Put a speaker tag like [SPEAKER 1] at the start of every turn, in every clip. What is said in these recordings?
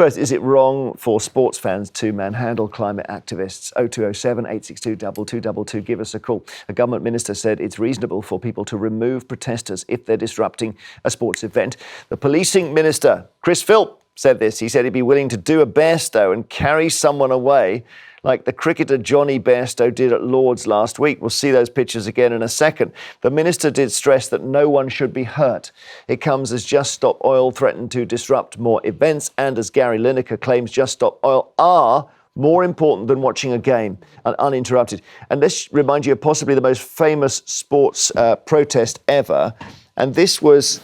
[SPEAKER 1] First, is it wrong for sports fans to manhandle climate activists? 0207 862 2222. Give us a call. A government minister said it's reasonable for people to remove protesters if they're disrupting a sports event. The policing minister, Chris Philp, said this. He said he'd be willing to do a Bairstow and carry someone away like the cricketer Jonny Bairstow did at Lord's last week. We'll see those pictures again in a second. The minister did stress that no one should be hurt. It comes as Just Stop Oil threatened to disrupt more events, and as Gary Lineker claims Just Stop Oil are more important than watching a game uninterrupted. And let's remind you of possibly the most famous sports protest ever. And this was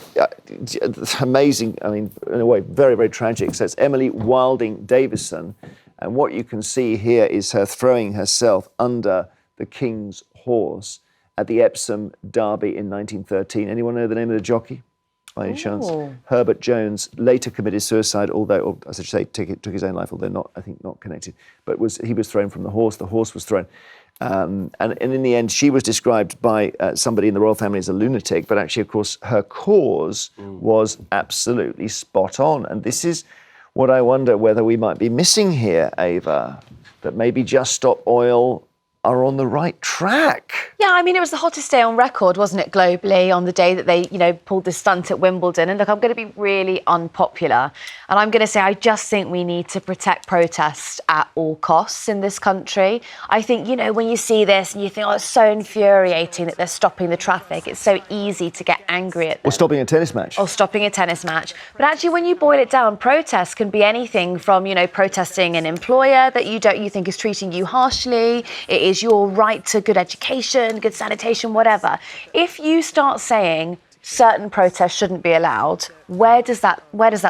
[SPEAKER 1] amazing, I mean, in a way, very, very tragic. So it's Emily Wilding Davison. And what you can see here is her throwing herself under the King's horse at the Epsom Derby in 1913. Anyone know the name of the jockey, by any chance? Herbert Jones later committed suicide, although, or as I should say, took his own life, although not, I think, not connected. But he was thrown from the horse was thrown. And in the end, she was described by somebody in the royal family as a lunatic, but actually, of course, her cause was absolutely spot on. And this is what I wonder whether we might be missing here, Ava, that maybe Just Stop Oil are on the right track.
[SPEAKER 2] Yeah, I mean, it was the hottest day on record, wasn't it, globally, on the day that they, pulled this stunt at Wimbledon. And look, I'm going to be really unpopular. And I'm going to say I just think we need to protect protest at all costs in this country. I think, when you see this and you think, it's so infuriating that they're stopping the traffic. It's so easy to get angry at them.
[SPEAKER 1] Or stopping a tennis match.
[SPEAKER 2] Or stopping a tennis match. But actually, when you boil it down, protests can be anything from, protesting an employer that you think is treating you harshly. It is your right to good education, good sanitation, whatever. If you start saying certain protests shouldn't be allowed, where does that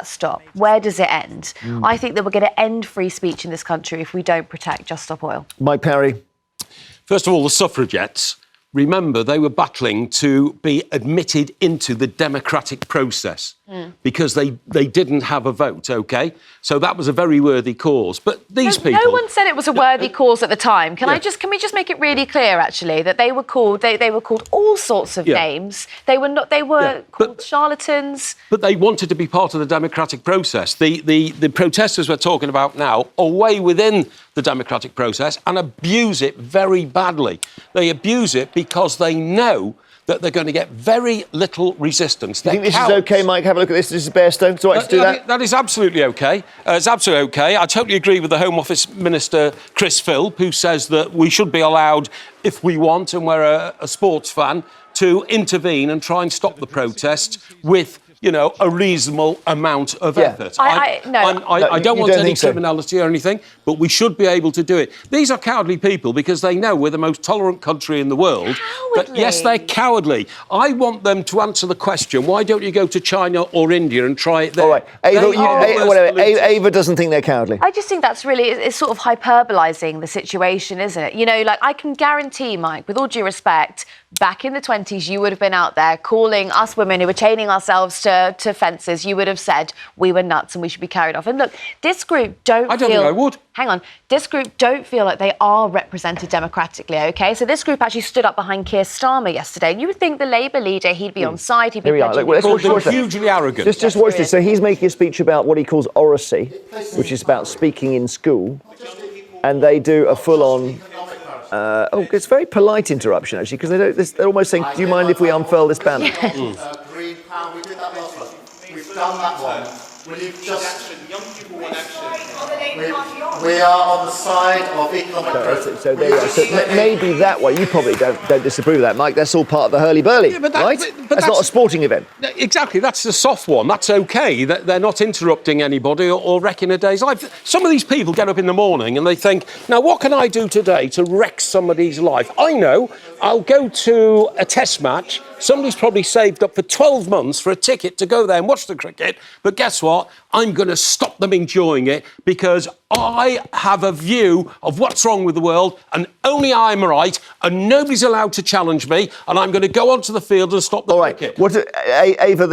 [SPEAKER 2] stop? Where does it end? I think that we're going to end free speech in this country if we don't protect Just Stop Oil.
[SPEAKER 1] Mike Parry.
[SPEAKER 3] First of all, the suffragettes, remember, they were battling to be admitted into the democratic process because they didn't have a vote, OK? So that was a very worthy cause. But these people...
[SPEAKER 2] No one said it was a worthy cause at the time. Can we just make it really clear, actually, that they were called all sorts of names. They were called charlatans.
[SPEAKER 3] But they wanted to be part of the democratic process. The protesters we're talking about now are way within the democratic process and abuse it very badly. They abuse it because they know that they're going to get very little resistance.
[SPEAKER 1] Do you think this is OK, Mike? Have a look at this. This is Bairstow. It's all right to do that?
[SPEAKER 3] That is absolutely OK. It's absolutely OK. I totally agree with the Home Office Minister, Chris Philp, who says that we should be allowed, if we want, and we're a sports fan, to intervene and try and stop the protests with a reasonable amount of effort.
[SPEAKER 2] I
[SPEAKER 3] don't want any criminality or anything, but we should be able to do it. These are cowardly people because they know we're the most tolerant country in the world. But yes, they're cowardly. I want them to answer the question, why don't you go to China or India and try it there?
[SPEAKER 1] All right. Ava doesn't think they're cowardly.
[SPEAKER 2] I just think that's really, it's sort of hyperbolising the situation, isn't it? I can guarantee, Mike, with all due respect, back in the 20s, you would have been out there calling us women who were chaining ourselves to fences. You would have said we were nuts and we should be carried off. And look, this group
[SPEAKER 3] I don't think I would.
[SPEAKER 2] Hang on. This group don't feel like they are represented democratically, OK? So this group actually stood up behind Keir Starmer yesterday. And you would think the Labour leader, he'd be on side, he'd be...
[SPEAKER 3] They're hugely arrogant.
[SPEAKER 1] Just watch this. So he's making a speech about what he calls oracy, which is about speaking in school. And they do a full-on... it's a very polite interruption, actually, because they're almost saying, do you mind if we unfurl this banner?
[SPEAKER 4] Green pound, we did that last one. We've done that one. Will you just... Young people want action. We are on the side of economic...
[SPEAKER 1] So there you are. So maybe that way, you probably don't disapprove of that, Mike. That's all part of the hurly-burly, right? But that's not a sporting event.
[SPEAKER 3] Exactly, that's the soft one. That's OK. They're not interrupting anybody or wrecking a day's life. Some of these people get up in the morning and they think, now, what can I do today to wreck somebody's life? I know, I'll go to a test match. Somebody's probably saved up for 12 months for a ticket to go there and watch the cricket. But guess what? I'm going to stop them enjoying it because I have a view of what's wrong with the world and only I'm right and nobody's allowed to challenge me and I'm going to go onto the field and stop the cricket.
[SPEAKER 1] Ava,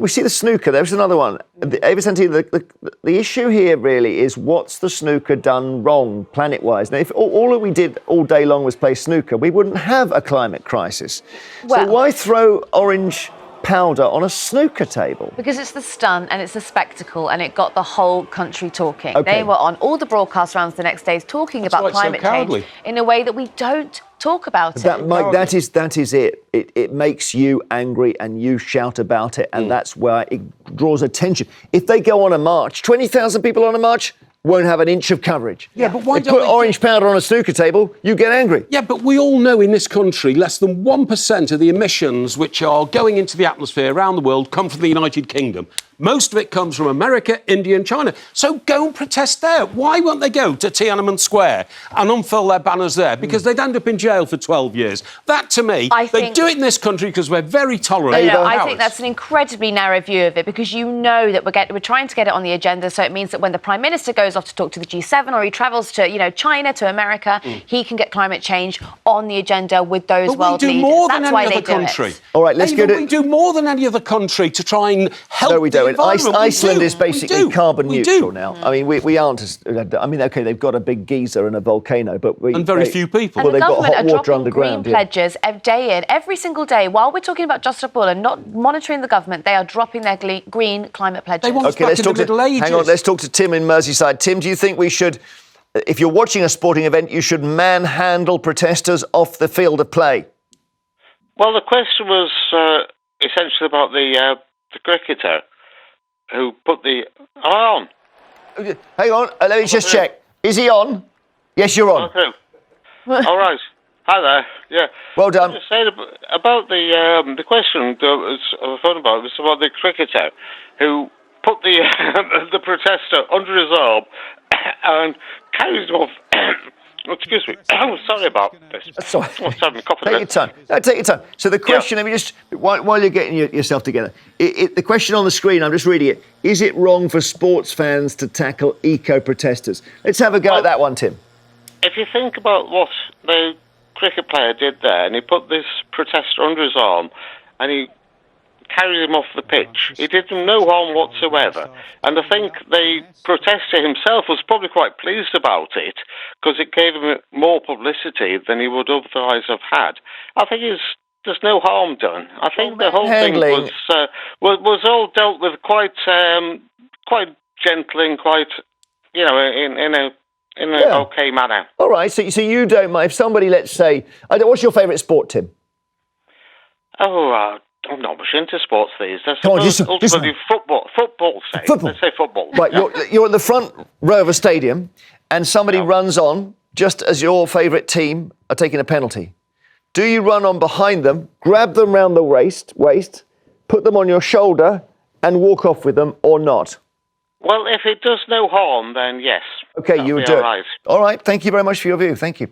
[SPEAKER 1] we see the snooker. There's another one. Ava Santina, the issue here really is what's the snooker done wrong planet-wise? Now, if all we did all day long was play snooker, we wouldn't have a climate crisis. So why throw orange powder on a snooker table?
[SPEAKER 2] Because it's the stunt and it's the spectacle, and it got the whole country talking.
[SPEAKER 1] Okay.
[SPEAKER 2] They were on all the broadcast rounds the next days talking
[SPEAKER 3] That's
[SPEAKER 2] about
[SPEAKER 3] why it's so
[SPEAKER 2] climate
[SPEAKER 3] cowardly.
[SPEAKER 2] change in a way that we don't talk about
[SPEAKER 1] That,
[SPEAKER 2] it.
[SPEAKER 1] Mike, that is it. It makes you angry and you shout about it, and that's where it draws attention. If they go on a march, 20,000 people on a march won't have an inch of coverage.
[SPEAKER 3] Yeah, but why
[SPEAKER 1] They
[SPEAKER 3] don't
[SPEAKER 1] put
[SPEAKER 3] they
[SPEAKER 1] orange powder on a snooker table, you get angry.
[SPEAKER 3] Yeah, but we all know in this country less than 1% of the emissions which are going into the atmosphere around the world come from the United Kingdom. Most of it comes from America, India and China. So go and protest there. Why won't they go to Tiananmen Square and unfurl their banners there? Because they'd end up in jail for 12 years. That, to me, they do it in this country because we're very tolerant.
[SPEAKER 2] No, I think that's an incredibly narrow view of it, because you know that we're trying to get it on the agenda, so it means that when the Prime Minister goes off to talk to the G7 or he travels to, China, to America, he can get climate change on the agenda with those world leaders.
[SPEAKER 3] We do more than
[SPEAKER 2] That's
[SPEAKER 3] any
[SPEAKER 2] why
[SPEAKER 3] other
[SPEAKER 2] they do
[SPEAKER 3] country.
[SPEAKER 2] it.
[SPEAKER 1] All right, let's go to...
[SPEAKER 3] We do more than any other country to try and help
[SPEAKER 1] No, we don't.
[SPEAKER 3] the environment.
[SPEAKER 1] Iceland is basically carbon neutral now.
[SPEAKER 2] Mm.
[SPEAKER 1] I mean, we aren't as... I mean, OK, they've got a big geyser and a volcano, but
[SPEAKER 3] And very few people.
[SPEAKER 1] Well,
[SPEAKER 2] And the
[SPEAKER 1] they've got
[SPEAKER 2] government
[SPEAKER 1] hot
[SPEAKER 2] are
[SPEAKER 1] water
[SPEAKER 2] dropping
[SPEAKER 1] underground.
[SPEAKER 2] green pledges day in, every single day. While we're talking about Just Stop Oil and not monitoring the government, they are dropping their green climate pledges.
[SPEAKER 3] They want us
[SPEAKER 1] OK,
[SPEAKER 3] back in the Middle Ages.
[SPEAKER 1] hang on, let's talk to Tim in Merseyside. Tim, do you think we should... If you're watching a sporting event, you should manhandle protesters off the field of play?
[SPEAKER 5] Well, the question was essentially about the cricketer who put the... Am I on?
[SPEAKER 1] Hang on, let me just check. Is he on? Yes, you're on.
[SPEAKER 5] Okay. All right. Hi there. Yeah.
[SPEAKER 1] Well done.
[SPEAKER 5] I was saying about the question that was phone about was about the cricketer who put the the protester under his arm and carries him off. Excuse me. I'm sorry about this.
[SPEAKER 1] Sorry.
[SPEAKER 5] I'm having a cough.
[SPEAKER 1] Take your time. No, take your time. So the question, let me just, while you're getting yourself together, the question on the screen, I'm just reading it. Is it wrong for sports fans to tackle eco-protesters? Let's have a go at that one, Tim.
[SPEAKER 5] If you think about what the cricket player did there, and he put this protester under his arm, and he carried him off the pitch, he did him no harm whatsoever. And I think the protester himself was probably quite pleased about it, because it gave him more publicity than he would otherwise have had. I think there's no harm done. I think the whole thing was all dealt with quite gently and quite, in an okay manner.
[SPEAKER 1] All right, so you don't mind if somebody, let's say, what's your favourite sport, Tim?
[SPEAKER 5] I'm not much into sports these days.
[SPEAKER 1] Come on,
[SPEAKER 5] ultimately, football. Say. Let's say football.
[SPEAKER 1] Right, you're at the front row of a stadium, and somebody runs on just as your favourite team are taking a penalty. Do you run on behind them, grab them round the waist, put them on your shoulder, and walk off with them, or not?
[SPEAKER 5] Well, if it does no harm, then yes.
[SPEAKER 1] OK, you would do it.
[SPEAKER 5] Right.
[SPEAKER 1] All right, thank you very much for your view. Thank you.